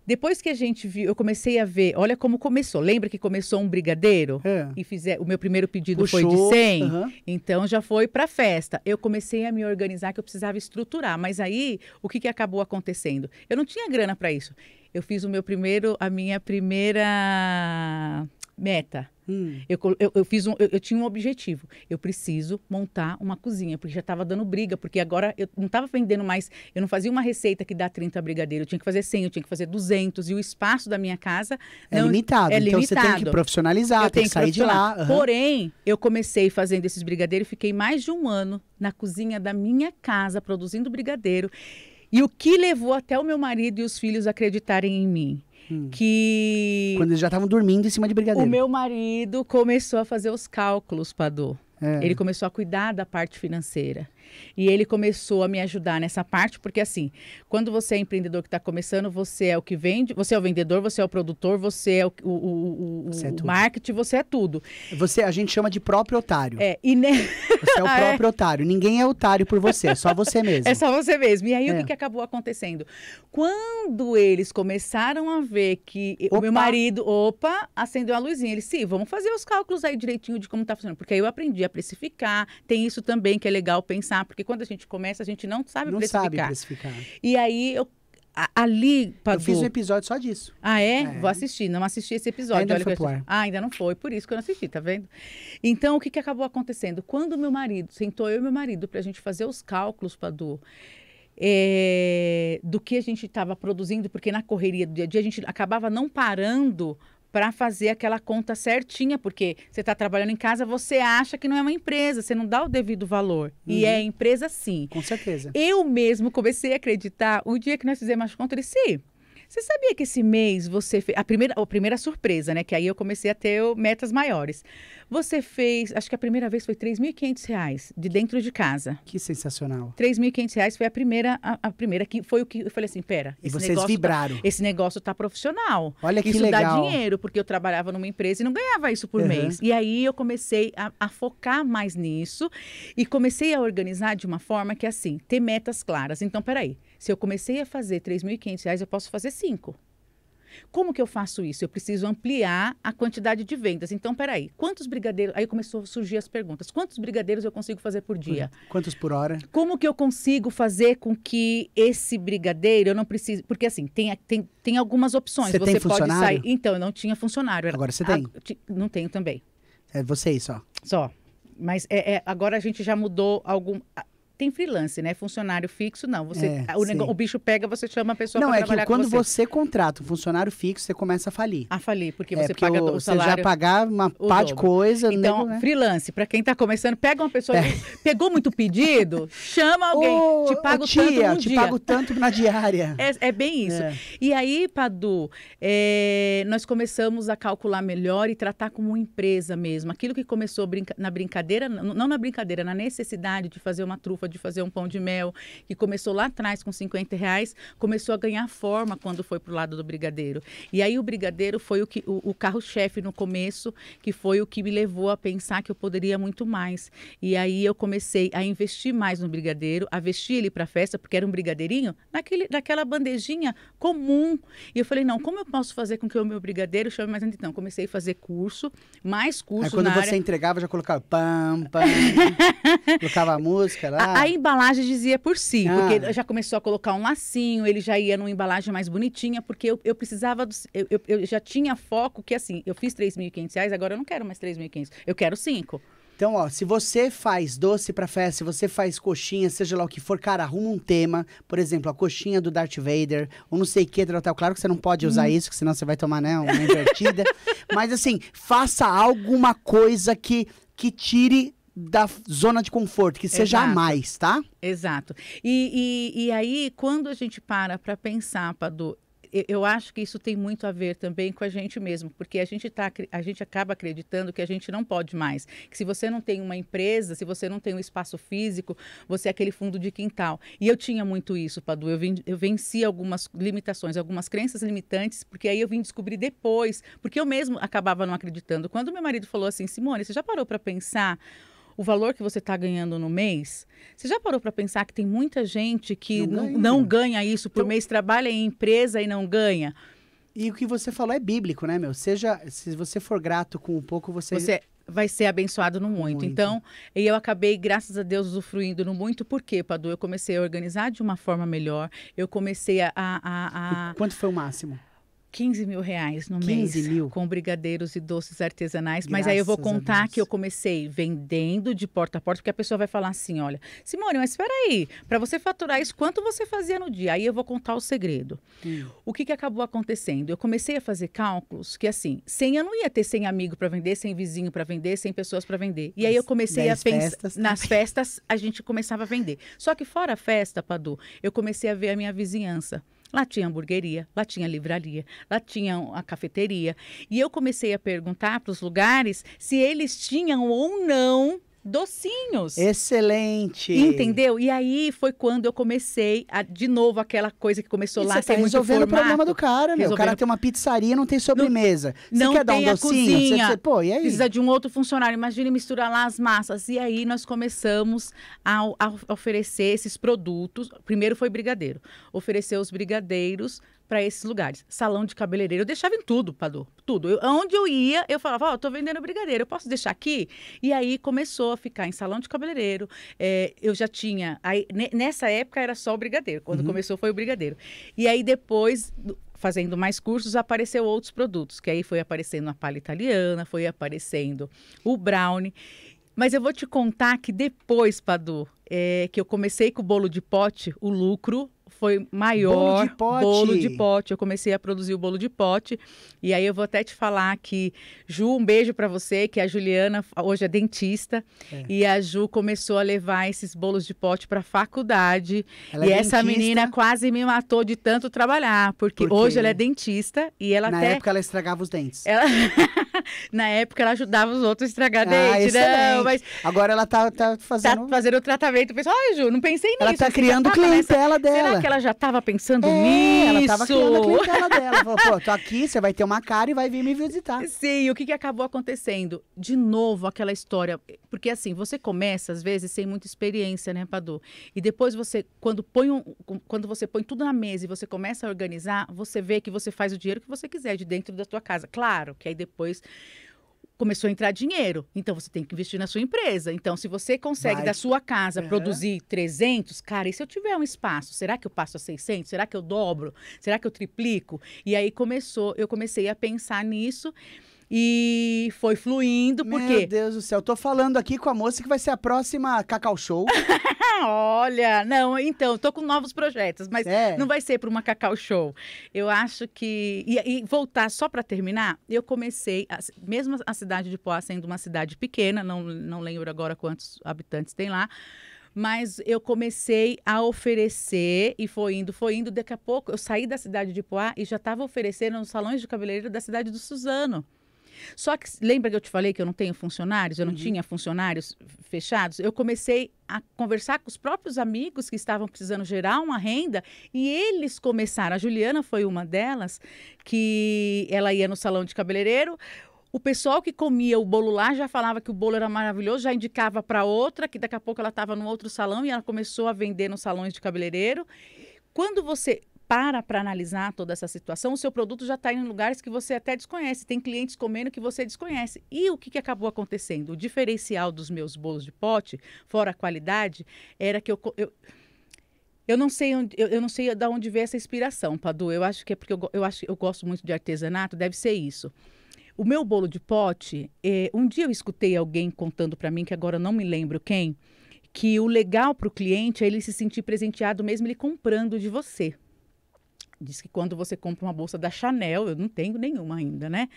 Depois que a gente viu, eu comecei a ver, olha como começou. Lembra que começou um brigadeiro? E o meu primeiro pedido foi de 100? Então, já foi para festa. Eu comecei a me organizar, que eu precisava estruturar. Mas aí, o que acabou acontecendo? Eu não tinha grana para isso. Eu fiz a minha primeira meta. Eu tinha um objetivo. Eu preciso montar uma cozinha, porque já estava dando briga, porque agora eu não estava vendendo mais, eu não fazia uma receita que dá 30 brigadeiros, eu tinha que fazer 100, eu tinha que fazer 200, e o espaço da minha casa limitado. Então você tem que profissionalizar, tem que sair de lá. Porém, eu comecei fazendo esses brigadeiros, fiquei mais de um ano na cozinha da minha casa, produzindo brigadeiro, e o que levou até o meu marido e os filhos acreditarem em mim? Quando eles já estavam dormindo em cima de brigadeiro. O meu marido começou a fazer os cálculos, Padu. Ele começou a cuidar da parte financeira. E ele começou a me ajudar nessa parte, porque assim, quando você é empreendedor que está começando, você é o que vende, você é o vendedor, você é o produtor, você é o marketing, você é tudo. A gente chama de próprio otário. Você é o próprio otário. Ninguém é otário por você, é só você mesmo. É só você mesmo. E aí, o que acabou acontecendo? Quando eles começaram a ver que o meu marido, acendeu a luzinha. Ele, sim, vamos fazer os cálculos aí direitinho de como está funcionando. Porque aí eu aprendi a precificar. Tem isso também que é legal pensar, porque quando a gente começa, a gente não sabe precificar. E aí, ali, Padu... Eu fiz um episódio só disso. Vou assistir. Não assisti esse episódio. Ainda não foi pro ar. Ainda não foi. Por isso que eu não assisti, tá vendo? Então, o que acabou acontecendo? Quando meu marido, sentou eu e meu marido pra gente fazer os cálculos, Padu, do que a gente estava produzindo, porque na correria do dia a dia, a gente acabava não parando para fazer aquela conta certinha, porque você está trabalhando em casa, você acha que não é uma empresa, você não dá o devido valor. E é empresa sim. Com certeza. Eu mesmo comecei a acreditar, o dia que nós fizemos as contas, eu disse, você sabia que esse mês você fez... A primeira surpresa, né? Que aí eu comecei a ter metas maiores. Você fez... Acho que a primeira vez foi R$3.500 de dentro de casa. Que sensacional. R$3.500 foi a primeira que foi o que eu falei assim, pera... E vocês vibraram. Esse negócio tá profissional. Olha que isso legal. Isso dá dinheiro, porque eu trabalhava numa empresa e não ganhava isso por mês. E aí eu comecei a focar mais nisso e comecei a organizar de uma forma que assim, ter metas claras. Então, peraí. Se eu comecei a fazer R$3.500, eu posso fazer 5. Como que eu faço isso? Eu preciso ampliar a quantidade de vendas. Então, peraí, quantos brigadeiros... Aí começou a surgir as perguntas. Quantos brigadeiros eu consigo fazer por dia? Quantos por hora? Como que eu consigo fazer com que esse brigadeiro, eu não precise... Porque assim, tem algumas opções. Você tem funcionário? Pode sair... Então, eu não tinha funcionário. Agora você tem? Não tenho também. É vocês só? Só. Mas agora a gente já mudou algum... Tem freelance, né? Funcionário fixo, não. O bicho pega, você chama a pessoa para trabalhar com você. Não, é que quando você contrata um funcionário fixo, você começa a falir. A falir, porque você paga o salário... Você já pagar uma pá de coisa... Então, né? Freelance, para quem está começando, pega uma pessoa... Pegou muito pedido, chama alguém. Te pago tanto num dia. Te pago tanto na diária. É bem isso. E aí, Padu, nós começamos a calcular melhor e tratar como uma empresa mesmo. Aquilo que começou na brincadeira, não na brincadeira, na necessidade de fazer uma trufa, de fazer um pão de mel, que começou lá atrás com R$50, começou a ganhar forma quando foi para o lado do brigadeiro. E aí o brigadeiro foi o carro-chefe no começo, que foi o que me levou a pensar que eu poderia muito mais. E aí eu comecei a investir mais no brigadeiro, a vestir ele para a festa, porque era um brigadeirinho, naquela bandejinha comum. E eu falei, não, como eu posso fazer com que o meu brigadeiro chame mais atenção? Comecei a fazer mais curso aí quando na você área. entregava, já colocava pam, pam, colocava a música lá. A embalagem dizia por si, porque já começou a colocar um lacinho, ele já ia numa embalagem mais bonitinha, porque eu precisava, eu já tinha foco que assim, eu fiz R$3.500, agora eu não quero mais 3.500, eu quero 5. Então, ó, se você faz doce pra festa, se você faz coxinha, seja lá o que for, cara, arruma um tema, por exemplo, a coxinha do Darth Vader, ou não sei o que, tal. Claro que você não pode usar isso, que senão você vai tomar, né, uma invertida. Mas assim, faça alguma coisa que tire da zona de conforto, que seja a mais, tá? Exato. E aí, quando a gente para pensar, Padu, eu acho que isso tem muito a ver também com a gente mesmo, porque a gente acaba acreditando que a gente não pode mais, que se você não tem uma empresa, se você não tem um espaço físico, você é aquele fundo de quintal. E eu tinha muito isso, Padu, eu venci algumas limitações, algumas crenças limitantes, porque aí eu vim descobrir depois, porque eu mesmo acabava não acreditando. Quando meu marido falou assim, Simone, você já parou para pensar o valor que você está ganhando no mês? Você já parou para pensar que tem muita gente que não ganha isso por mês, trabalha em empresa e não ganha? E o que você falou é bíblico, né, meu? Se você for grato com um pouco, você vai ser abençoado no muito. Então, eu acabei, graças a Deus, usufruindo no muito. Por quê, Padu? Eu comecei a organizar de uma forma melhor. Eu comecei a... Quanto foi o máximo? R$15.000 no 15 mês, mil. com brigadeiros e doces artesanais. Mas Graças aí eu vou contar a Deus. que eu comecei vendendo de porta a porta, porque a pessoa vai falar assim, olha, Simone, mas espera aí, para você faturar isso, quanto você fazia no dia? Aí eu vou contar o segredo. O que acabou acontecendo? Eu comecei a fazer cálculos que assim, eu não ia ter 100 amigos para vender, 100 vizinhos para vender, 100 pessoas para vender. E aí eu comecei a pensar, nas festas a gente começava a vender. Só que fora a festa, Padu, eu comecei a ver a minha vizinhança. Lá tinha hamburgueria, lá tinha livraria, lá tinha a cafeteria. E eu comecei a perguntar para os lugares se eles tinham ou não docinhos. Excelente! Entendeu? E aí foi quando eu comecei, de novo, aquela coisa que começou lá sem muito formato. Resolvendo o problema do cara, meu. O cara tem uma pizzaria, não tem sobremesa. Você quer dar um docinho? Cozinha, pô, e aí? Precisa de um outro funcionário. Imagine misturar lá as massas. E aí nós começamos a oferecer esses produtos. Primeiro foi brigadeiro. Oferecer os brigadeiros para esses lugares. Salão de cabeleireiro. Eu deixava em tudo, Padu. Tudo. Onde eu ia, eu falava, tô vendendo brigadeiro, eu posso deixar aqui? E aí começou a ficar em salão de cabeleireiro. Eu já tinha... Aí, nessa época era só o brigadeiro. Quando começou foi o brigadeiro. E aí depois... Fazendo mais cursos, apareceu outros produtos, que aí foi aparecendo a palha italiana, foi aparecendo o brownie. Mas eu vou te contar que depois, Padu, que eu comecei com o bolo de pote, o lucro foi maior. Bolo de pote. Bolo de pote. Eu comecei a produzir o bolo de pote. E aí eu vou até te falar que, Ju, um beijo para você, que a Juliana hoje é dentista. E a Ju começou a levar esses bolos de pote para a faculdade. Ela e é essa dentista. menina quase me matou de tanto trabalhar. Porque hoje ela é dentista e ela Na até... época ela estragava os dentes. Na época, ela ajudava os outros a estragar dente. Não, mas agora ela tá fazendo... Tá fazendo o tratamento. Pessoal, ai, Ju, não pensei nisso. Ela tá criando clientela dela. Será que ela já tava pensando nisso? Ela tava criando a clientela dela. Falou, pô, tô aqui, você vai ter uma cara e vai vir me visitar. Sim, o que acabou acontecendo? De novo, aquela história. Porque assim, você começa, às vezes, sem muita experiência, né, Padu? E depois você, quando você põe tudo na mesa e você começa a organizar, você vê que você faz o dinheiro que você quiser de dentro da tua casa. Claro que aí depois começou a entrar dinheiro, então você tem que investir na sua empresa. Então, se você consegue da sua casa produzir 300, cara, e se eu tiver um espaço, será que eu passo a 600? Será que eu dobro? Será que eu triplico? E aí eu comecei a pensar nisso. E foi fluindo, porque... Meu Deus do céu, eu tô falando aqui com a moça que vai ser a próxima Cacau Show. Olha, não, então, tô com novos projetos, mas não vai ser para uma Cacau Show. Eu acho que... E voltar, só para terminar, eu comecei, mesmo a cidade de Poá sendo uma cidade pequena, não lembro agora quantos habitantes tem lá, mas eu comecei a oferecer e foi indo. Daqui a pouco, eu saí da cidade de Poá e já estava oferecendo nos salões de cabeleireiro da cidade do Suzano. Só que, lembra que eu te falei que eu não tenho funcionários? Eu não tinha funcionários fechados? Eu comecei a conversar com os próprios amigos que estavam precisando gerar uma renda e eles começaram. A Juliana foi uma delas, que ela ia no salão de cabeleireiro. O pessoal que comia o bolo lá já falava que o bolo era maravilhoso, já indicava para outra, que daqui a pouco ela estava no outro salão e ela começou a vender nos salões de cabeleireiro. Quando você... para analisar toda essa situação, o seu produto já está em lugares que você até desconhece. Tem clientes comendo que você desconhece. E o que acabou acontecendo? O diferencial dos meus bolos de pote, fora a qualidade, era que eu não sei de onde veio essa inspiração, Padu. Eu acho que é porque eu gosto muito de artesanato, deve ser isso. O meu bolo de pote, um dia eu escutei alguém contando para mim, que agora não me lembro quem, que o legal para o cliente é ele se sentir presenteado mesmo ele comprando de você. Diz que quando você compra uma bolsa da Chanel, eu não tenho nenhuma ainda, né?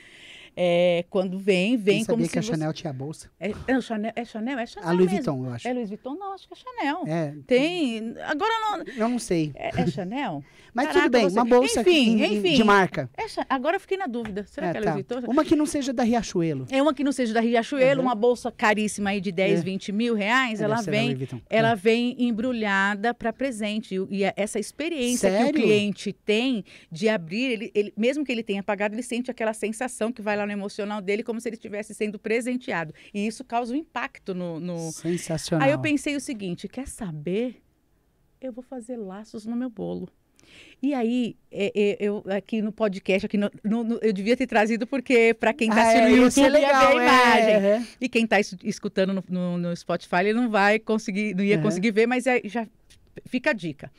Quando vem como se que a Chanel tinha bolsa. É Chanel? É Chanel a Louis mesmo. Vuitton, eu acho. É Louis Vuitton? Não, acho que é Chanel. Tem. Agora não... Eu não sei. É Chanel? Mas tudo bem, uma bolsa enfim, de marca. Agora eu fiquei na dúvida. Será que é Louis Vuitton? Uma que não seja da Riachuelo. Uma que não seja da Riachuelo, uma bolsa caríssima aí de 10, 20 mil reais, ela vem embrulhada para presente. E essa experiência que o cliente tem de abrir, ele, mesmo que ele tenha pagado, ele sente aquela sensação que vai lá no emocional dele, como se ele estivesse sendo presenteado. E isso causa um impacto no... Sensacional. Aí eu pensei o seguinte, quer saber? Eu vou fazer laços no meu bolo. E aí, eu aqui no podcast, eu devia ter trazido porque para quem está assistindo no YouTube legal, ia ver a imagem. E quem está escutando no Spotify, ele não vai conseguir, não ia conseguir ver, mas já fica a dica.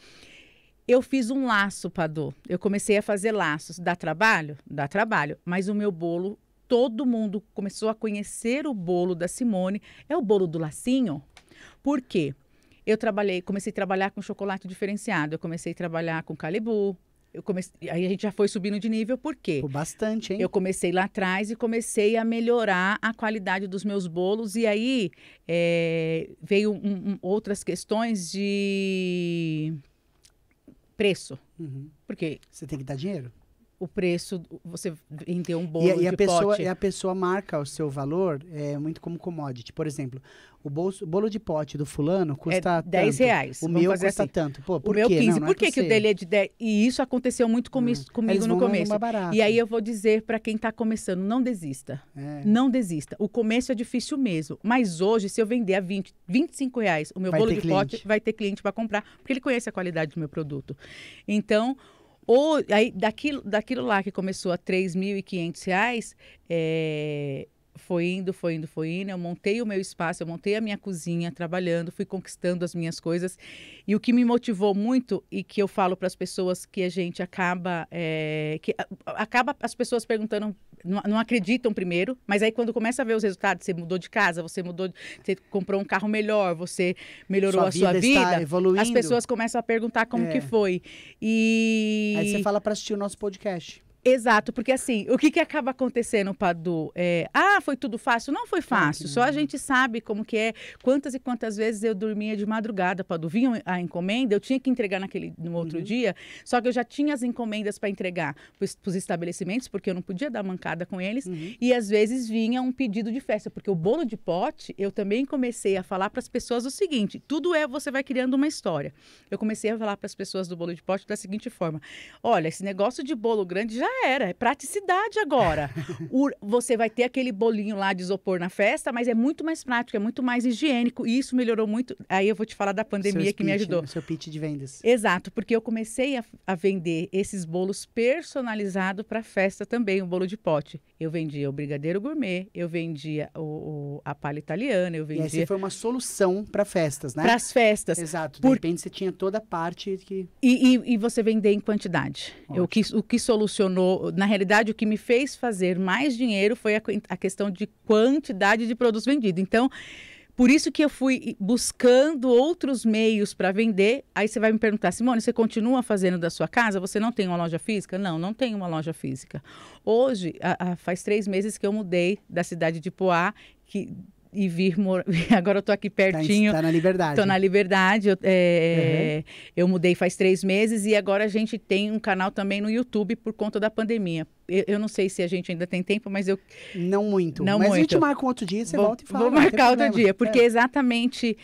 Eu fiz um laço, Padu. Eu comecei a fazer laços. Dá trabalho? Dá trabalho. Mas o meu bolo, todo mundo começou a conhecer o bolo da Simone. É o bolo do lacinho. Por quê? Eu comecei a trabalhar com chocolate diferenciado. Eu comecei a trabalhar com Calibu. Aí a gente já foi subindo de nível. Por quê? Bastante, hein? Eu comecei lá atrás e comecei a melhorar a qualidade dos meus bolos. E aí veio outras questões de... preço. Porque você tem que dar dinheiro. O preço, você vendeu um bolo de pote. E a pessoa marca o seu valor muito como commodity. Por exemplo, o bolo de pote do fulano custa R$10. O meu custa assim. Tanto. Pô, por o meu quê? 15. Por que o dele é de 10? E isso aconteceu muito comigo no começo. E aí eu vou dizer para quem está começando, não desista. Não desista. O começo é difícil mesmo. Mas hoje, se eu vender a R$25, o meu bolo de pote vai ter cliente para comprar, porque ele conhece a qualidade do meu produto. Então... aí, daquilo lá que começou a R$3.500, foi indo. Eu montei o meu espaço, eu montei a minha cozinha, trabalhando, fui conquistando as minhas coisas. E o que me motivou muito, e que eu falo para as pessoas que a gente acaba as pessoas perguntando, não acreditam primeiro, mas aí quando começa a ver os resultados, você mudou de casa, você comprou um carro melhor, você melhorou a sua vida, as pessoas começam a perguntar como que foi. Aí você fala para assistir o nosso podcast. Exato, porque assim, o que acaba acontecendo, Padu? Foi tudo fácil? Não foi fácil, só a gente sabe como que é. Quantas e quantas vezes eu dormia de madrugada, Padu. Vinha a encomenda, eu tinha que entregar no outro dia, só que eu já tinha as encomendas para entregar para os estabelecimentos, porque eu não podia dar mancada com eles, e às vezes vinha um pedido de festa, porque o bolo de pote, eu também comecei a falar para as pessoas o seguinte, você vai criando uma história. Eu comecei a falar para as pessoas do bolo de pote da seguinte forma, olha, esse negócio de bolo grande já era, é praticidade agora. Você vai ter aquele bolinho lá de isopor na festa, mas é muito mais prático, é muito mais higiênico, e isso melhorou muito. Aí eu vou te falar da pandemia que me ajudou. O seu pitch de vendas. Exato, porque eu comecei a vender esses bolos personalizados para festa também, o bolo de pote. Eu vendia o brigadeiro gourmet, eu vendia a palha italiana, eu vendia... E essa foi uma solução para festas, né? Para as festas. Exato, de repente você tinha toda a parte que... E você vender em quantidade. O que solucionou, na realidade, o que me fez fazer mais dinheiro foi a questão de quantidade de produtos vendidos. Então, por isso que eu fui buscando outros meios para vender. Aí você vai me perguntar, Simone, você continua fazendo da sua casa? Você não tem uma loja física? Não, não tenho uma loja física. Hoje, faz 3 meses que eu mudei da cidade de Poá, e agora eu tô aqui pertinho. Tá na Liberdade. Tô na Liberdade. Eu mudei faz 3 meses e agora a gente tem um canal também no YouTube por conta da pandemia. Eu não sei se a gente ainda tem tempo, mas eu... Não muito. Mas a gente marca um outro dia, você volta e fala. Vou marcar outro dia, porque exatamente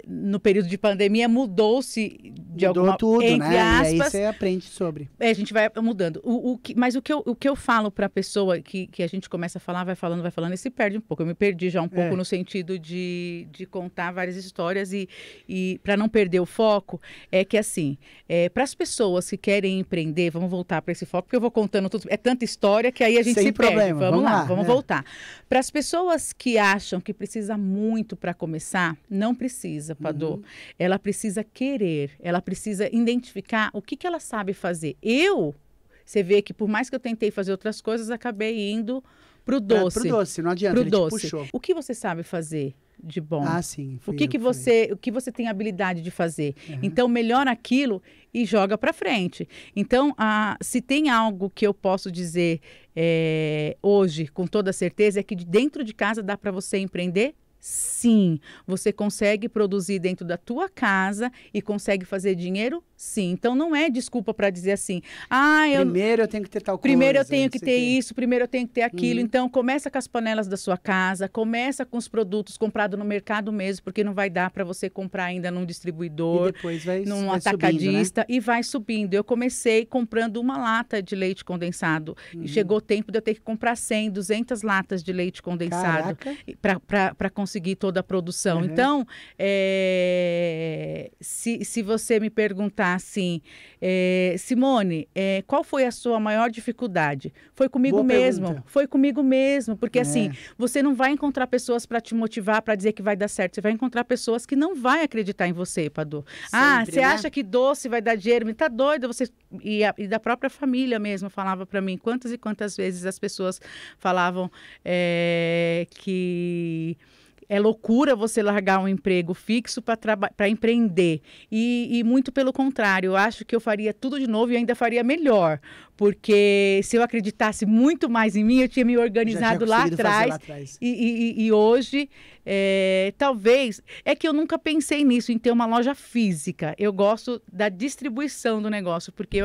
no período de pandemia mudou-se de alguma... tudo, entre né? aspas. E aí você aprende sobre. A gente vai mudando. Mas o que eu falo para a pessoa que a gente começa a falar, vai falando e se perde um pouco. Eu me perdi já um pouco no sentido de contar várias histórias e para não perder o foco, é que assim, para as pessoas que querem empreender, vamos voltar para esse foco, porque eu vou contando tudo, é tanta história que aí a gente Sem se problema. perde. Vamos lá, vamos voltar. Para as pessoas que acham que precisa muito para começar, não precisa, Padu. Ela precisa querer, ela precisa identificar o que ela sabe fazer. Você vê que por mais que eu tentei fazer outras coisas, acabei indo pro doce. Pro doce, não adianta, ele te puxou. O que você sabe fazer de bom? Ah, sim. O que você tem habilidade de fazer? Então, melhora aquilo e joga para frente. Então, se tem algo que eu posso dizer hoje, com toda certeza, é que dentro de casa dá para você empreender? Sim, você consegue produzir dentro da tua casa e consegue fazer dinheiro? Sim. Então, não é desculpa para dizer assim, primeiro eu tenho que ter tal coisa. Primeiro eu tenho que ter isso, primeiro eu tenho que ter aquilo. Então, começa com as panelas da sua casa, começa com os produtos comprados no mercado mesmo, porque não vai dar para você comprar ainda num distribuidor, e depois num atacadista, subindo, né? E vai subindo. Eu comecei comprando uma lata de leite condensado. E chegou o tempo de eu ter que comprar 100, 200 latas de leite condensado para conseguir toda a produção. Então, se você me perguntar assim, Simone, qual foi a sua maior dificuldade? Foi comigo mesmo. Pergunta. Foi comigo mesmo. Porque assim, você não vai encontrar pessoas para te motivar, para dizer que vai dar certo. Você vai encontrar pessoas que não vão acreditar em você, Padu. Você acha que doce vai dar dinheiro? Me tá doida. E da própria família mesmo falava para mim. Quantas e quantas vezes as pessoas falavam que... É loucura você largar um emprego fixo para empreender. E muito pelo contrário, eu acho que eu faria tudo de novo e ainda faria melhor. Porque se eu acreditasse muito mais em mim, eu tinha me organizado lá atrás. E hoje, talvez... É que eu nunca pensei nisso, em ter uma loja física. Eu gosto da distribuição do negócio, porque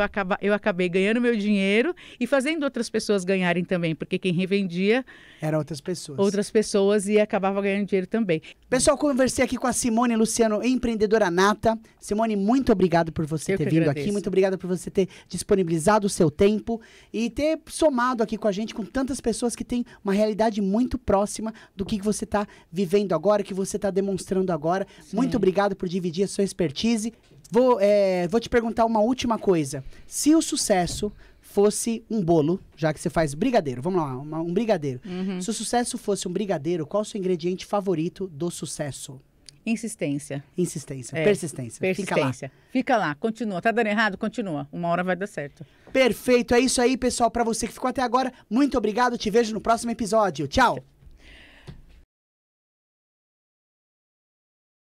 eu acabei ganhando meu dinheiro e fazendo outras pessoas ganharem também. Porque quem revendia... Eram outras pessoas. Outras pessoas e acabava ganhando dinheiro também. Pessoal, conversei aqui com a Simone Luciano, empreendedora nata. Simone, muito obrigado por você ter vindo aqui. Muito obrigado por você ter disponibilizado o seu tempo e ter somado aqui com a gente, com tantas pessoas que têm uma realidade muito próxima do que você está vivendo agora, que você está demonstrando agora. Sim. Muito obrigado por dividir a sua expertise. Vou te perguntar uma última coisa. Se o sucesso fosse um bolo, já que você faz brigadeiro, vamos lá, um brigadeiro. Se o sucesso fosse um brigadeiro, qual é o seu ingrediente favorito do sucesso? Insistência. Persistência. Fica lá, continua. Tá dando errado? Continua. Uma hora vai dar certo. Perfeito, é isso aí, pessoal. Para você que ficou até agora, muito obrigado. Te vejo no próximo episódio. Tchau!